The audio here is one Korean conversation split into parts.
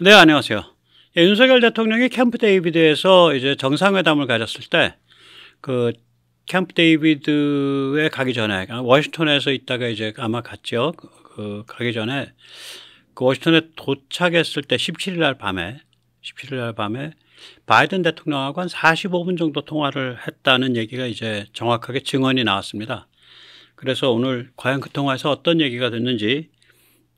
네, 안녕하세요. 예, 윤석열 대통령이 캠프 데이비드에서 이제 정상회담을 가졌을 때 그 캠프 데이비드에 가기 전에 워싱턴에서 있다가 이제 아마 갔죠. 가기 전에 그 워싱턴에 도착했을 때 17일 날 밤에 바이든 대통령하고 한 45분 정도 통화를 했다는 얘기가 이제 정확하게 증언이 나왔습니다. 그래서 오늘 과연 그 통화에서 어떤 얘기가 됐는지,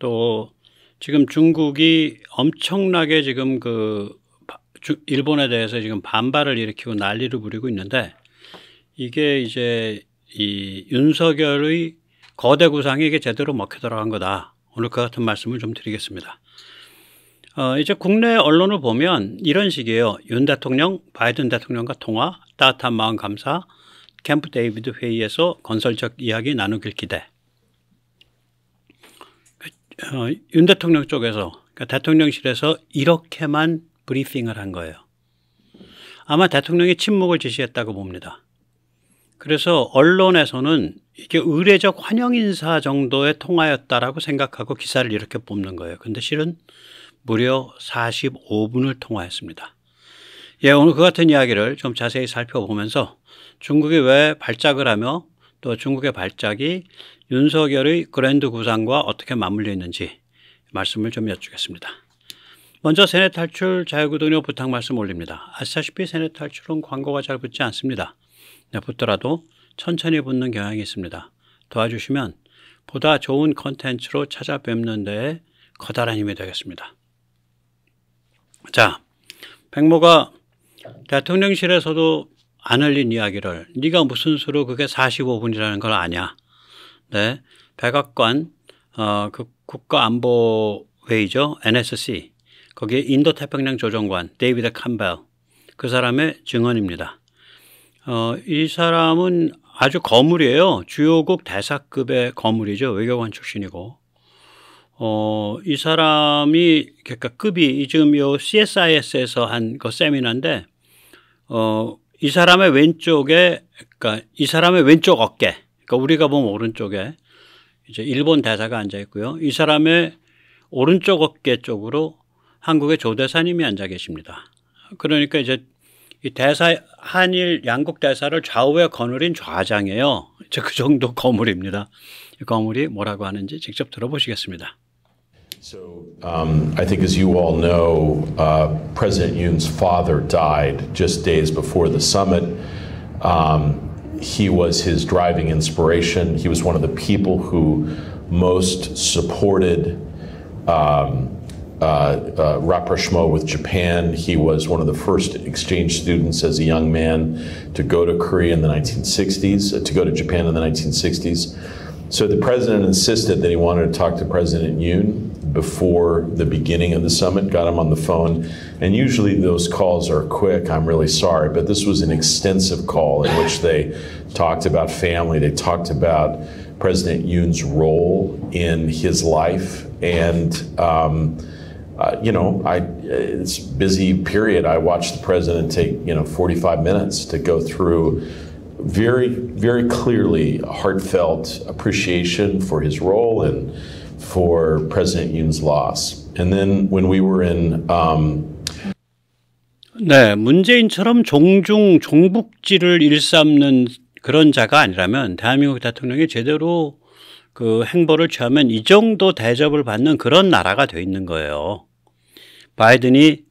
또 지금 중국이 엄청나게 지금 일본에 대해서 지금 반발을 일으키고 난리를 부리고 있는데, 이게 이제 이 윤석열의 거대 구상이 이게 제대로 먹혀 들어간 거다. 오늘 그 같은 말씀을 좀 드리겠습니다. 이제 국내 언론을 보면 이런 식이에요. 윤 대통령, 바이든 대통령과 통화, 따뜻한 마음 감사, 캠프 데이비드 회의에서 건설적 이야기 나누길 기대. 윤 대통령 쪽에서, 그러니까 대통령실에서 이렇게만 브리핑을 한 거예요. 아마 대통령이 침묵을 지시했다고 봅니다. 그래서 언론에서는 이게 의례적 환영 인사 정도의 통화였다라고 생각하고 기사를 이렇게 뽑는 거예요. 근데 실은 무려 45분을 통화했습니다. 예, 오늘 그 같은 이야기를 좀 자세히 살펴보면서 중국이 왜 발작을 하며 또 중국의 발작이 윤석열의 그랜드 구상과 어떻게 맞물려 있는지 말씀을 좀 여쭙겠습니다. 먼저 세뇌 탈출 자유구독료 부탁 말씀 올립니다. 아시다시피 세뇌 탈출은 광고가 잘 붙지 않습니다. 붙더라도 천천히 붙는 경향이 있습니다. 도와주시면 보다 좋은 컨텐츠로 찾아뵙는 데에 커다란 힘이 되겠습니다. 자, 백모가 대통령실에서도 안 흘린 이야기를 네가 무슨 수로 그게 45분이라는 걸 아냐. 네, 백악관 그 국가안보회의죠. NSC. 거기에 인도태평양 조정관 데이비드 캄벨, 그 사람의 증언입니다. 이 사람은 아주 거물이에요. 주요국 대사급의 거물이죠. 외교관 출신이고. 이 사람이, 그러니까 급이 지금 요 CSIS에서 한 그 세미나인데, 이 사람의 왼쪽에, 그러니까 이 사람의 왼쪽 어깨, 그러니까 우리가 보면 오른쪽에 이제 일본 대사가 앉아 있고요. 이 사람의 오른쪽 어깨 쪽으로 한국의 조대사님이 앉아 계십니다. 그러니까 이제 이 대사, 한일 양국 대사를 좌우에 거느린 좌장이에요. 이제 그 정도 거물입니다. 이 거물이 뭐라고 하는지 직접 들어보시겠습니다. So, I think as you all know, President Yoon's father died just days before the summit. He was his driving inspiration. He was one of the people who most supported rapprochement with Japan. He was one of the first exchange students as a young man to go to Korea in the 1960s, to go to Japan in the 1960s. So the president insisted that he wanted to talk to President Yoon before the beginning of the summit, got him on the phone. And usually those calls are quick, I'm really sorry, but this was an extensive call in which they talked about family, they talked about President Yoon's role in his life, and it's a busy period. I watched the president take, 45 minutes to go through very, very clearly heartfelt appreciation for his role and for President Yoon's loss. And then when we were in 네, 문재인처럼 종북지를 일삼는 그런 자가 아니라면 대한민국 대통령이 제대로 그 행보를 취하면 이 정도 대접을 받는 그런 나라가 돼 있는 거예요. 바이든이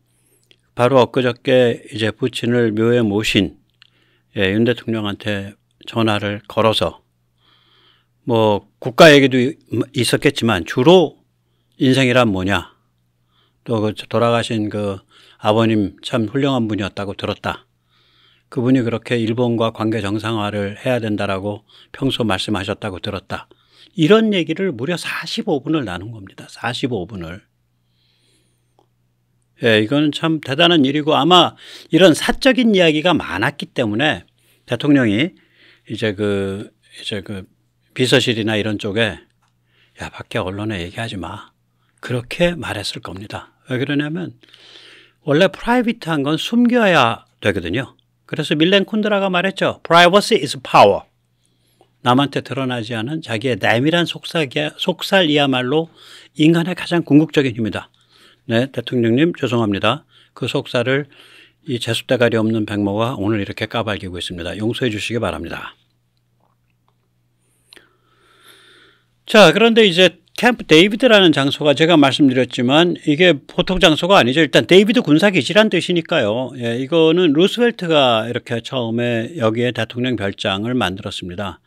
바로 엊그저께 이제 부친을 묘에 모신 윤 대통령한테 전화를 걸어서 뭐 국가 얘기도 있었겠지만 주로 인생이란 뭐냐, 또 그 돌아가신 그 아버님 참 훌륭한 분이었다고 들었다. 그분이 그렇게 일본과 관계 정상화를 해야 된다라고 평소 말씀하셨다고 들었다. 이런 얘기를 무려 45분을 나눈 겁니다. 45분을. 예, 이거는 참 대단한 일이고, 아마 이런 사적인 이야기가 많았기 때문에 대통령이 이제 그 비서실이나 이런 쪽에 야, 밖에 언론에 얘기하지 마. 그렇게 말했을 겁니다. 왜 그러냐면 원래 프라이빗한 건 숨겨야 되거든요. 그래서 밀렌 쿤드라가 말했죠. Privacy is power. 남한테 드러나지 않은 자기의 내밀한 속살이야말로 인간의 가장 궁극적인 힘이다. 네, 대통령님 죄송합니다. 그 속사를 이 재수대가리 없는 백모가 오늘 이렇게 까발기고 있습니다. 용서해 주시기 바랍니다. 자, 그런데 이제 캠프 데이비드라는 장소가 제가 말씀드렸지만 이게 보통 장소가 아니죠. 일단 데이비드 군사기지란 뜻이니까요. 예, 이거는 루스벨트가 이렇게 처음에 여기에 대통령 별장을 만들었습니다.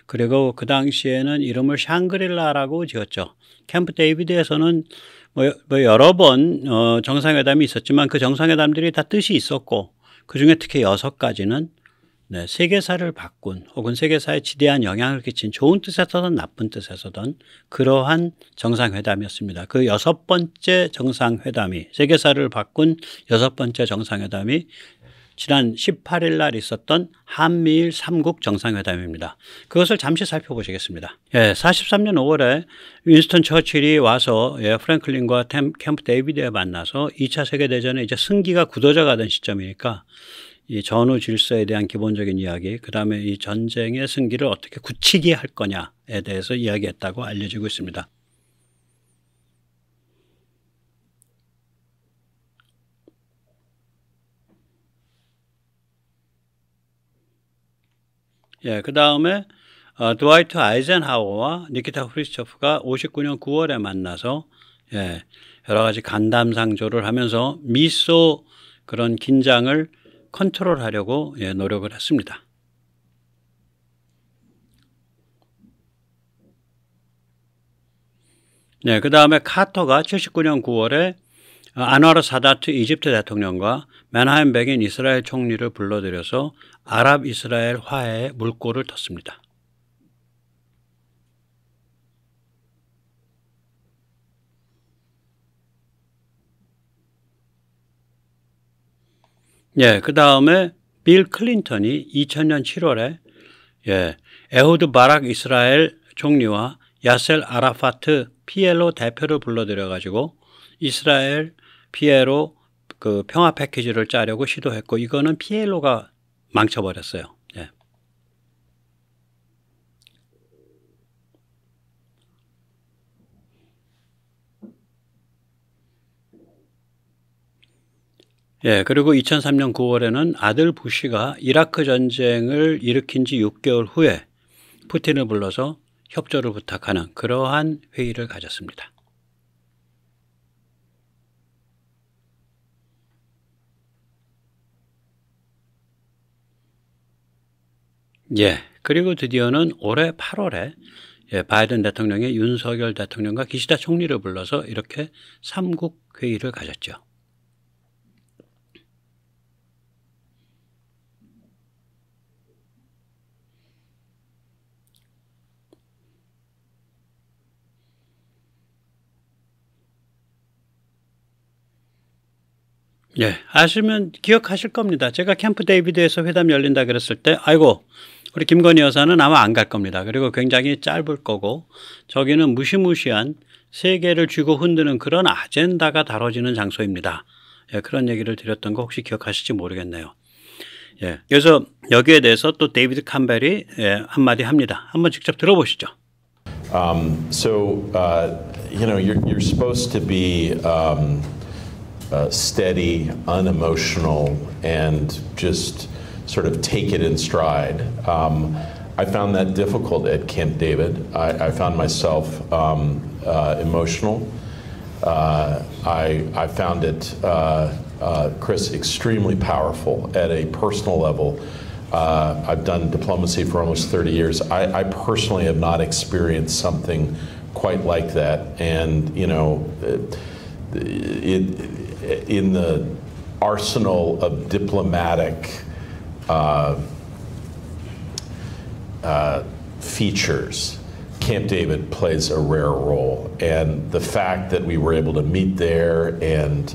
그리고 그 당시에는 이름을 샹그릴라라고 지었죠. 캠프 데이비드에서는 뭐 여러 번 정상회담이 있었지만 그 정상회담들이 다 뜻이 있었고 그중에 특히 6가지는 네, 세계사를 바꾼 혹은 세계사에 지대한 영향을 끼친 좋은 뜻에서든 나쁜 뜻에서든 그러한 정상회담이었습니다. 그 6번째 정상회담이 세계사를 바꾼 6번째 정상회담이 지난 18일 날 있었던 한미일 3국 정상회담입니다. 그것을 잠시 살펴보시겠습니다. 예, 43년 5월에 윈스턴 처칠이 와서 프랭클린과 캠프 데이비드에 만나서 2차 세계대전에 이제 승기가 굳어져 가던 시점이니까 이 전후 질서에 대한 기본적인 이야기, 그 다음에 이 전쟁의 승기를 어떻게 굳히게 할 거냐에 대해서 이야기했다고 알려지고 있습니다. 예, 그 다음에 드와이트 아이젠하워와 니키타 크루스초프가 59년 9월에 만나서 여러 가지 간담상조를 하면서 미소 그런 긴장을 컨트롤하려고 노력을 했습니다. 네, 그 다음에 카터가 79년 9월에 안와르 사다트 이집트 대통령과 메나헴 베긴 이스라엘 총리를 불러들여서 아랍 이스라엘 화해에 물꼬를 텄습니다. 예, 그 다음에 빌 클린턴이 2000년 7월에 에후드 바락 이스라엘 총리와 야셀 아라파트 PLO 대표를 불러들여 가지고 이스라엘 PLO 그 평화 패키지를 짜려고 시도했고 이거는 PLO가 망쳐버렸어요. 그리고 2003년 9월에는 아들 부시가 이라크 전쟁을 일으킨 지 6개월 후에 푸틴을 불러서 협조를 부탁하는 그러한 회의를 가졌습니다. 그리고 드디어는 올해 8월에 바이든 대통령이 윤석열 대통령과 기시다 총리를 불러서 이렇게 3국 회의를 가졌죠. 아시면 기억하실 겁니다. 제가 캠프 데이비드에서 회담 열린다 그랬을 때 아이고 우리 김건희 여사는 아마 안 갈 겁니다. 그리고 굉장히 짧을 거고 저기는 무시무시한 세계를 쥐고 흔드는 그런 아젠다가 다뤄지는 장소입니다. 그런 얘기를 드렸던 거 혹시 기억하실지 모르겠네요. 그래서 여기에 대해서 또 데이비드 캄벨이 한마디 합니다. 한번 직접 들어보시죠. You're supposed to be steady, unemotional, and just sort of take it in stride. I found that difficult at Camp David. I found myself emotional. I found it, Chris, extremely powerful at a personal level. I've done diplomacy for almost 30 years. I personally have not experienced something quite like that. And, in the arsenal of diplomatic features, Camp David plays a rare role. And the fact that we were able to meet there and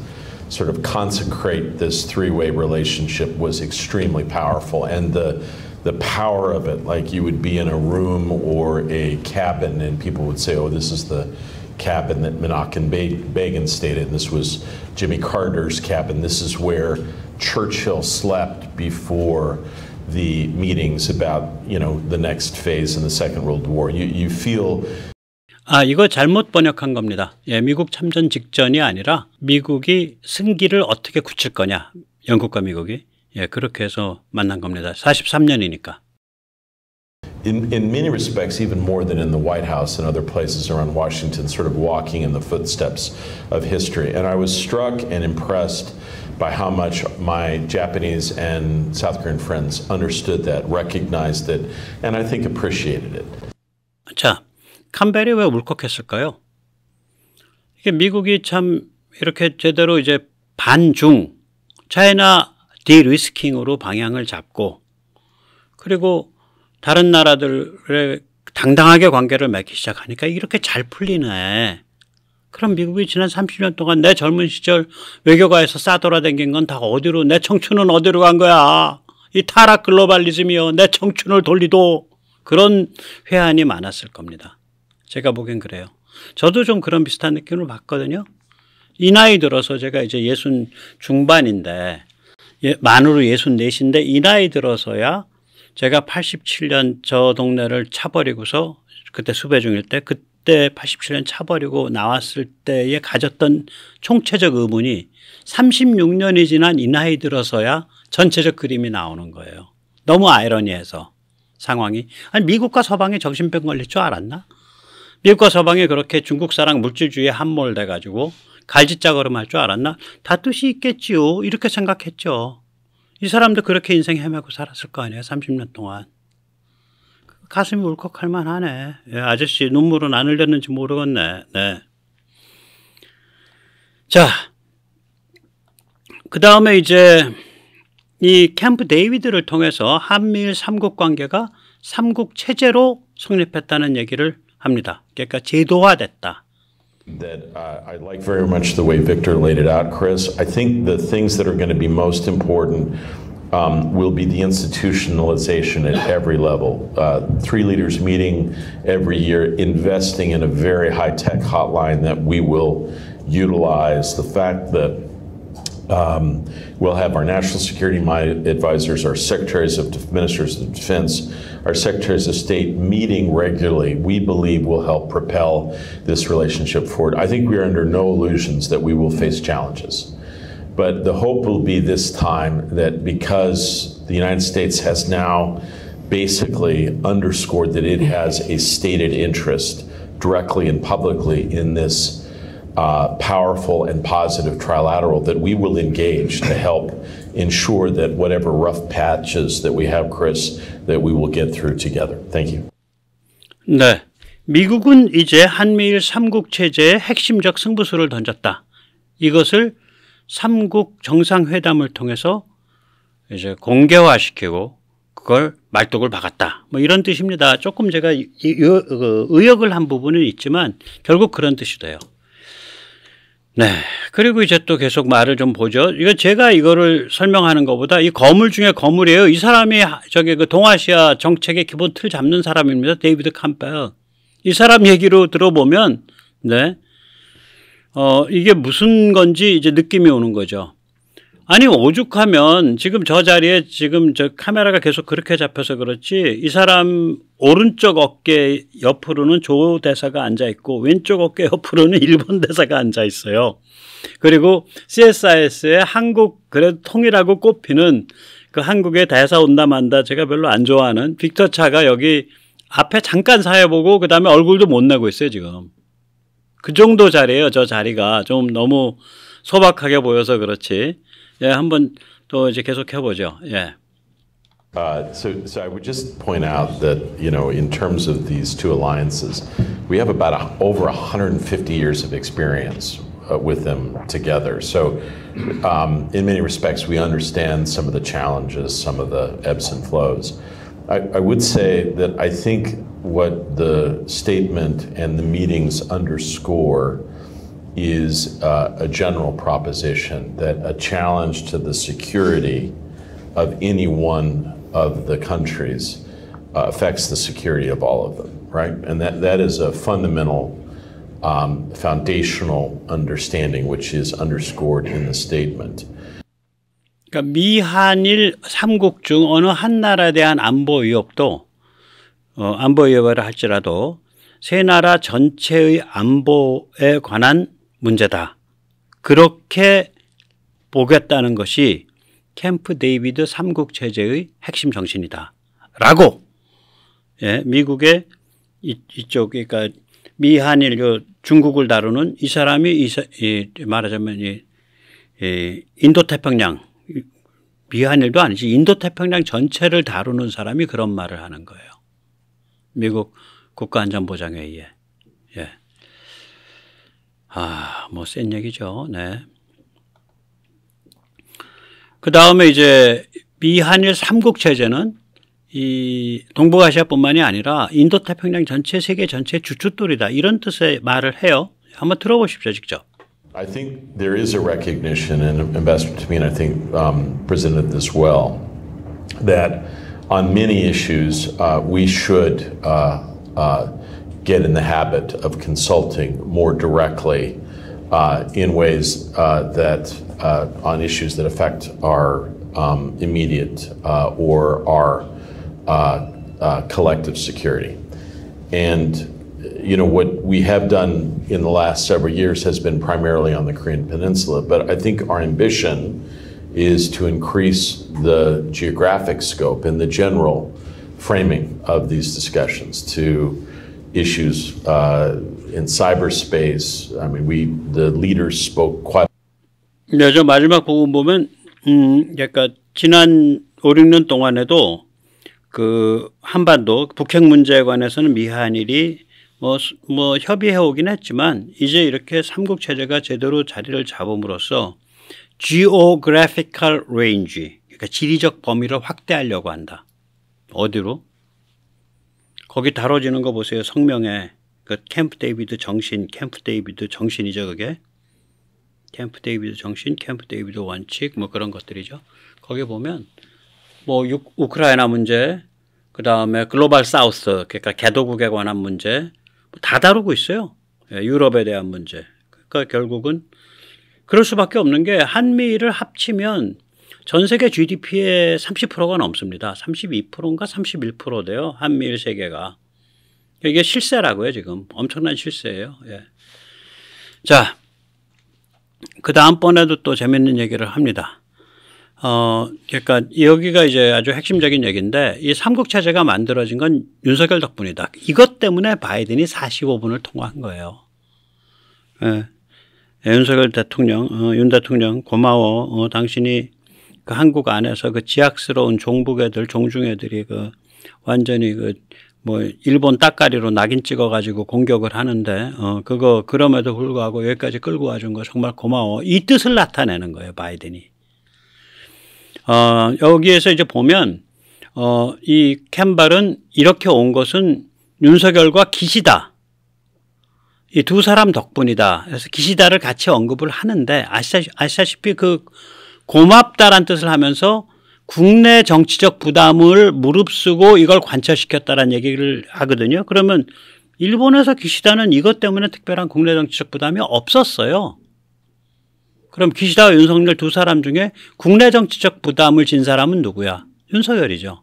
sort of consecrate this three-way relationship was extremely powerful. And the power of it, like you would be in a room or a cabin and people would say, oh, this is the cabin that Menachem Begin stayed in. This was Jimmy Carter's cabin. This is where Churchill slept before the meetings about, the next phase in the Second World War. You feel. 이거 잘못 번역한 겁니다. 예, 미국 참전 직전이 아니라 미국이 승기를 어떻게 굳힐 거냐. 영국과 미국이. 예, 그렇게 해서 만난 겁니다. 43년이니까. In many respects, even more than in the White House and other places around Washington, sort of walking in the footsteps of history. And I was struck and impressed by how much my Japanese and South Korean friends understood that, recognized it, and I think appreciated it. 자, 캄벨이 왜 울컥했을까요? 이게 미국이 참 이렇게 제대로 이제 반중, 차이나 디리스킹으로 방향을 잡고 그리고 다른 나라들의 당당하게 관계를 맺기 시작하니까 이렇게 잘 풀리네. 그럼 미국이 지난 30년 동안 내 젊은 시절 외교가에서 싸돌아다닌 건 다 어디로, 내 청춘은 어디로 간 거야. 이 타락 글로벌리즘이요. 내 청춘을 돌리도. 그런 회한이 많았을 겁니다. 제가 보기엔 그래요. 저도 좀 그런 비슷한 느낌을 받거든요. 이 나이 들어서 제가 이제 60 중반인데 만으로 64인데 이 나이 들어서야 제가 87년 저 동네를 차버리고서 그때 수배 중일 때 그때 87년 차버리고 나왔을 때에 가졌던 총체적 의문이 36년이 지난 이 나이 들어서야 전체적 그림이 나오는 거예요. 너무 아이러니해서 상황이. 아니 미국과 서방이 정신병 걸릴 줄 알았나? 미국과 서방이 그렇게 중국 사랑 물질주의에 함몰돼 가지고 갈짓자걸음할 줄 알았나? 다 뜻이 있겠지요. 이렇게 생각했죠. 이 사람도 그렇게 인생 헤매고 살았을 거 아니에요. 30년 동안. 가슴이 울컥할 만하네. 예, 아저씨 눈물은 안 흘렸는지 모르겠네. 네. 자, 그 다음에 이제 이 캠프 데이비드를 통해서 한미일 삼국 관계가 삼국 체제로 성립했다는 얘기를 합니다. 그러니까 제도화됐다. That I like very much the way Victor laid it out, Chris. I think the things that are going to be most important will be the institutionalization at every level. 3 leaders meeting every year, investing in a very high-tech hotline that we will utilize. The fact that we'll have our national security advisors, our secretaries of ministers of defense, our secretaries of state meeting regularly, we believe will help propel this relationship forward. I think we are under no illusions that we will face challenges. But the hope will be this time that because the United States has now basically underscored that it has a stated interest directly and publicly in this powerful and positive trilateral, that we will engage to help ensure that whatever rough patches that we have, Chris, that we will get through together. Thank you. 네, 미국은 이제 한미일 삼국 체제의 핵심적 승부수를 던졌다. 이것을 삼국 정상회담을 통해서 이제 공개화시키고 그걸 말뚝을 박았다. 뭐 이런 뜻입니다. 조금 제가 의역을 한 부분은 있지만 결국 그런 뜻이 돼요. 네. 그리고 이제 또 계속 말을 좀 보죠. 이거 제가 이거를 설명하는 것보다 이 거물 중에 거물이에요. 이 사람이 저기 그 동아시아 정책의 기본 틀 잡는 사람입니다. 데이비드 캠벨. 이 사람 얘기로 들어보면, 네. 이게 무슨 건지 이제 느낌이 오는 거죠. 아니, 오죽하면 지금 저 자리에 지금 저 카메라가 계속 그렇게 잡혀서 그렇지 이 사람 오른쪽 어깨 옆으로는 조 대사가 앉아 있고 왼쪽 어깨 옆으로는 일본 대사가 앉아 있어요. 그리고 CSIS의 한국 그래도 통일하고 꼽히는 그 한국의 대사 온다 만다 제가 별로 안 좋아하는 빅터 차가 여기 앞에 잠깐 사여보고 그다음에 얼굴도 못 내고 있어요 지금. 그 정도 자리예요. 저 자리가 좀 너무 소박하게 보여서 그렇지. 예, 한번 또 이제 계속 해보죠. 예. So I would just point out that, you know, in terms of these two alliances, we have about over 150 years of experience with them together. So in many respects, we understand some of the challenges, some of the ebbs and flows. I would say that I think what the statement and the meetings underscore is a general proposition that a challenge to the security of any one of the countries affects the security of all of them, right? And that is a fundamental foundational understanding which is underscored in the statement. 그러니까 미한일 삼국 중 어느 한 나라에 대한 안보 위협도 안보 위협을 할지라도 세 나라 전체의 안보에 관한 문제다. 그렇게 보겠다는 것이 캠프 데이비드 3국 체제의 핵심 정신이다. 라고 예, 미국의 이쪽 그러니까 미한일 중국을 다루는 이 사람이 말하자면 인도태평양 미한일도 아니지 인도태평양 전체를 다루는 사람이 그런 말을 하는 거예요. 미국 국가안전보장회의에. 예. 뭐 센 얘기죠. 네. 그 다음에 이제 미한일 3국 체제는 이 동북아시아뿐만이 아니라 인도태평양 전체 세계 전체의 주춧돌이다. 이런 뜻의 말을 해요. 한번 들어보십시오. 직접. I think there is a recognition, and Ambassador Tamine, I think, presented this well, that on many issues we should get in the habit of consulting more directly in ways that on issues that affect our immediate or our collective security. And you know, what we have done in the last several years has been primarily on the Korean Peninsula, but I think our ambition is to increase the geographic scope and the general framing of these discussions to issues in cyberspace. I mean, the leaders spoke quite. 네, 저 마지막 부분 보면, 약간 지난 5, 6년 동안에도 그 한반도 북핵 문제에 관해서는 미한일이 뭐 협의해 오긴 했지만 이제 이렇게 삼국 체제가 제대로 자리를 잡음으로써 geographical range, 그러니까 지리적 범위를 확대하려고 한다. 어디로? 거기 다뤄지는 거 보세요. 성명에 그 캠프 데이비드 정신, 캠프 데이비드 정신이죠, 그게. 캠프 데이비드 정신, 캠프 데이비드 원칙 뭐 그런 것들이죠. 거기 보면 뭐 우크라이나 문제, 그 다음에 글로벌 사우스, 그러니까 개도국에 관한 문제 다 다루고 있어요. 유럽에 대한 문제. 그러니까 결국은 그럴 수밖에 없는 게 한미를 합치면 전 세계 GDP의 30%가 넘습니다. 32%인가 31% 돼요. 한미일 세계가. 이게 실세라고요, 지금. 엄청난 실세예요. 예. 자, 그 다음번에도 또 재밌는 얘기를 합니다. 그러니까 여기가 이제 아주 핵심적인 얘기인데 이 삼국체제가 만들어진 건 윤석열 덕분이다. 이것 때문에 바이든이 45분을 통화한 거예요. 예. 윤석열 대통령, 윤 대통령 고마워. 당신이 그 한국 안에서 그 지악스러운 종북애들, 종중애들이 그 완전히 그 뭐 일본 따까리로 낙인 찍어가지고 공격을 하는데 그럼에도 불구하고 여기까지 끌고 와준 거 정말 고마워. 이 뜻을 나타내는 거예요, 바이든이. 여기에서 이제 보면 이 캠발은 이렇게 온 것은 윤석열과 기시다. 이 두 사람 덕분이다. 그래서 기시다를 같이 언급을 하는데 아시다시피 그 고맙다란 뜻을 하면서 국내 정치적 부담을 무릅쓰고 이걸 관철시켰다라는 얘기를 하거든요. 그러면 일본에서 기시다는 이것 때문에 특별한 국내 정치적 부담이 없었어요. 그럼 기시다와 윤석열 두 사람 중에 국내 정치적 부담을 진 사람은 누구야? 윤석열이죠.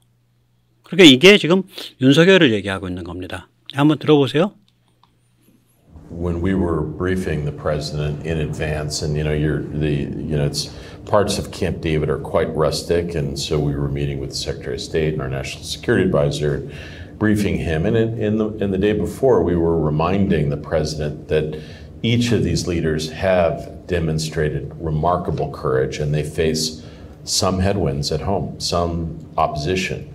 그러니까 이게 지금 윤석열을 얘기하고 있는 겁니다. 한번 들어보세요. When we were briefing the president in advance, and it's parts of Camp David are quite rustic, and so we were meeting with the Secretary of State and our National Security Advisor, briefing him. And in the day before, we were reminding the president that each of these leaders have demonstrated remarkable courage, and they face some headwinds at home, some opposition.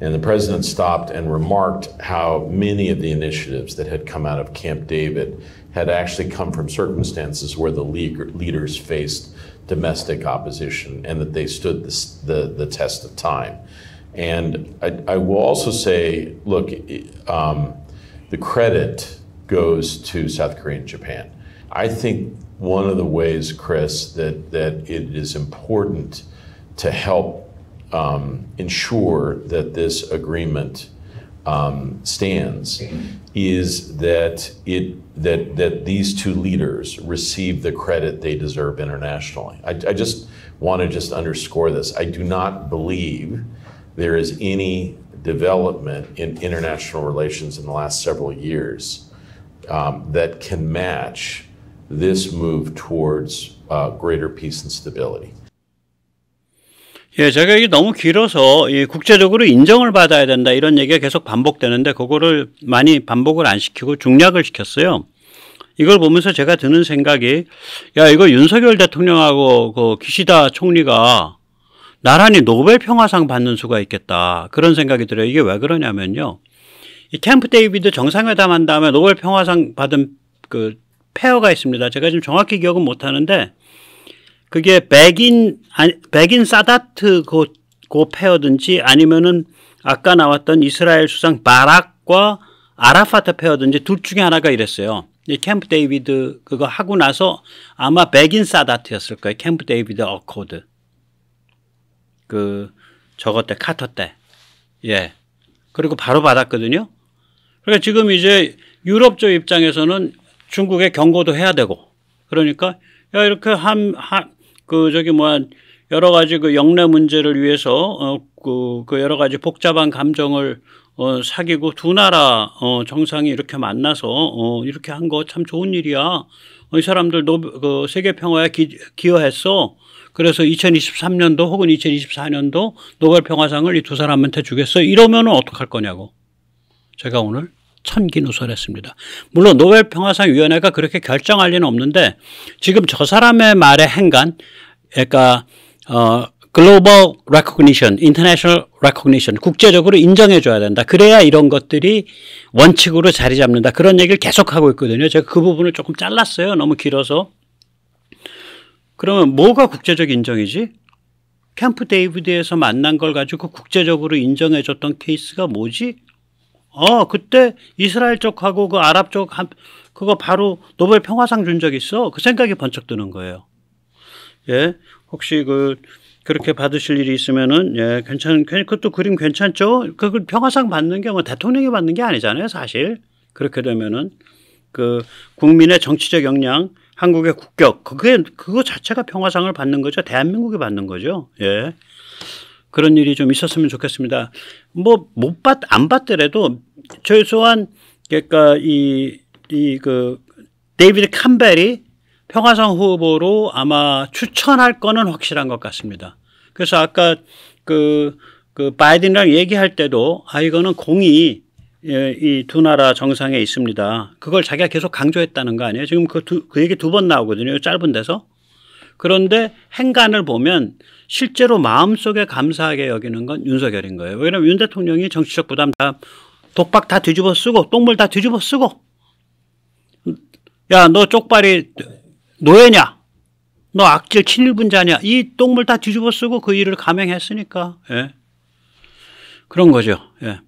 And the president stopped and remarked how many of the initiatives that had come out of Camp David had actually come from circumstances where the leaders faced domestic opposition and that they stood the test of time. And I will also say, look, the credit goes to South Korea and Japan. I think one of the ways, Chris, that it is important to help ensure that this agreement stands is that that these two leaders receive the credit they deserve internationally. I just want to underscore this. I do not believe there is any development in international relations in the last several years that can match this move towards greater peace and stability. 예, 제가 이게 너무 길어서 이 국제적으로 인정을 받아야 된다 이런 얘기가 계속 반복되는데 그거를 많이 반복을 안 시키고 중략을 시켰어요. 이걸 보면서 제가 드는 생각이 야 이거 윤석열 대통령하고 그 기시다 총리가 나란히 노벨 평화상 받는 수가 있겠다 그런 생각이 들어요. 이게 왜 그러냐면요. 이 캠프 데이비드 정상회담 한 다음에 노벨 평화상 받은 그 페어가 있습니다. 제가 지금 정확히 기억은 못 하는데 그게 백인 사다트 그 페어든지 아니면은 아까 나왔던 이스라엘 수상 바락과 아라파트 페어든지 둘 중에 하나가 이랬어요. 이 캠프 데이비드 그거 하고 나서 아마 백인 사다트였을 거예요. 캠프 데이비드 어코드. 저거 때 카터 때. 예. 그리고 바로 받았거든요. 그러니까 지금 이제 유럽 쪽 입장에서는 중국에 경고도 해야 되고 그러니까 야 이렇게 여러 가지 그 영내 문제를 위해서 여러 가지 복잡한 감정을 사귀고 두 나라 정상이 이렇게 만나서 이렇게 한 거 참 좋은 일이야. 이 사람들 세계 평화에 기여했어. 그래서 2023년도 혹은 2024년도 노벨 평화상을 이 두 사람한테 주겠어. 이러면 어떡할 거냐고. 제가 오늘 천기누설했습니다. 물론 노벨 평화상 위원회가 그렇게 결정할 리는 없는데 지금 저 사람의 말에 행간, 그러니까 global recognition, international recognition, 국제적으로 인정해줘야 된다. 그래야 이런 것들이 원칙으로 자리 잡는다. 그런 얘기를 계속하고 있거든요. 제가 그 부분을 조금 잘랐어요. 너무 길어서. 그러면 뭐가 국제적 인정이지? 캠프 데이비드에서 만난 걸 가지고 국제적으로 인정해줬던 케이스가 뭐지? 그때 이스라엘 쪽하고 그 아랍 쪽 그거 바로 노벨 평화상 준 적 있어. 그 생각이 번쩍 드는 거예요. 예. 혹시 그렇게 받으실 일이 있으면은, 예, 그것도 그림 괜찮죠? 그 평화상 받는 게 뭐 대통령이 받는 게 아니잖아요, 사실. 그렇게 되면은, 국민의 정치적 역량, 한국의 국격, 그거 자체가 평화상을 받는 거죠. 대한민국이 받는 거죠. 예. 그런 일이 좀 있었으면 좋겠습니다. 안 받더라도, 최소한, 그러니까 데이비드 캄벨이 평화상 후보로 아마 추천할 거는 확실한 것 같습니다. 그래서 아까 바이든이랑 얘기할 때도 이거는 공이 이 두 나라 정상에 있습니다. 그걸 자기가 계속 강조했다는 거 아니에요? 지금 그 얘기 두 번 나오거든요. 짧은 데서. 그런데 행간을 보면 실제로 마음속에 감사하게 여기는 건 윤석열인 거예요. 왜냐하면 윤 대통령이 정치적 부담 독박 다 뒤집어 쓰고 똥물 다 뒤집어 쓰고 야, 너 쪽발이 노예냐? 너 악질 친일분자냐? 이 똥물 다 뒤집어 쓰고 그 일을 감행했으니까. 예. 그런 거죠. 예.